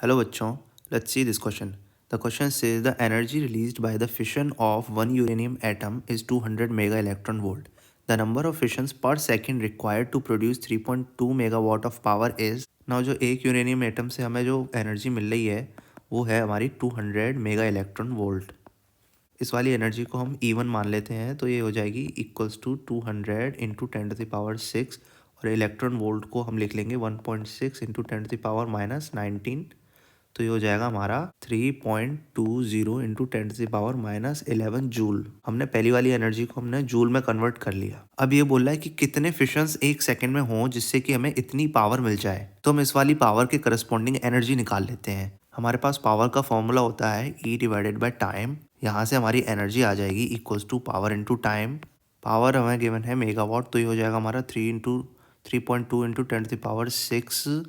Hello बच्चों, let's see this question. The question says the energy released by the fission of one uranium atom is 200 mega electron volt. The number of fissions per second required to produce 3.2 megawatt of power is. Now जो एक uranium atom से हमें जो energy मिल रही है वो है हमारी 200 मेगा इलेक्ट्रॉन वोल्ट. इस वाली एनर्जी को हम E1 मान लेते हैं, तो ये हो जाएगी इक्वल्स टू 200 इंटू 10⁻6. और इलेक्ट्रॉन वोल्ट को हम लिख लेंगे 1.6 इंटू 10⁻−19. तो ये हो जाएगा हमारा 3.20 इंटू 10⁻11 जूल. हमने पहली वाली एनर्जी को हमने जूल में कन्वर्ट कर लिया. अब ये बोल रहा है कि कितने फिशंस एक सेकंड में हों जिससे कि हमें इतनी पावर मिल जाए. तो हम इस वाली पावर के करस्पॉन्डिंग एनर्जी निकाल लेते हैं. हमारे पास पावर का फॉर्मूला होता है E डिवाइडेड बाय टाइम. यहाँ से हमारी एनर्जी आ जाएगी equals to power into time. Power हमें गिवन है मेगावाट, तो ये हो जाएगा हमारा 3.2 इंटू 10⁻6.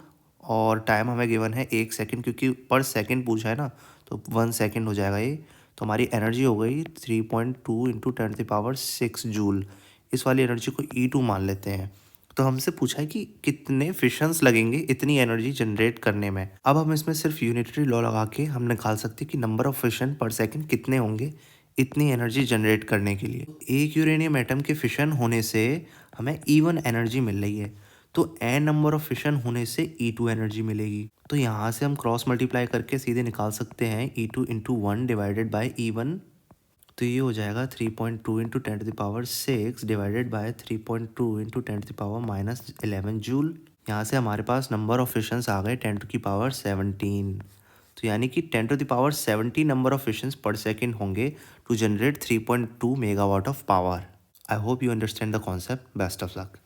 और टाइम हमें गिवन है 1 सेकंड, क्योंकि पर सेकंड पूछा है ना, तो 1 सेकंड हो जाएगा ये. तो हमारी एनर्जी हो गई 3.2 इंटू 10⁻6 जूल. इस वाली एनर्जी को E2 मान लेते हैं. तो हमसे पूछा है कि कितने फिशंस लगेंगे इतनी एनर्जी जनरेट करने में. अब हम इसमें सिर्फ यूनिटरी लॉ लगा के हम निकाल सकते हैं कि नंबर ऑफ फिशन पर सेकंड कितने होंगे इतनी एनर्जी जनरेट करने के लिए. एक यूरेनियम एटम के फिशन होने से हमें E1 एनर्जी मिल रही है, तो n नंबर ऑफ फिशन होने से E2 एनर्जी मिलेगी. तो यहाँ से हम क्रॉस मल्टीप्लाई करके सीधे निकाल सकते हैं E2 into 1 divided by E1. तो ये हो जाएगा 3.2 into 10⁻6 divided by 3.2 into 10⁻−11 joule. यहाँ से हमारे पास नंबर ऑफ फिशंस आ गए 10⁻17. तो यानी कि 10⁻17 नंबर ऑफ फिशंस पर सेकेंड होंगे to generate 3.2 megawatt of power. I hope you understand the concept. Best of luck.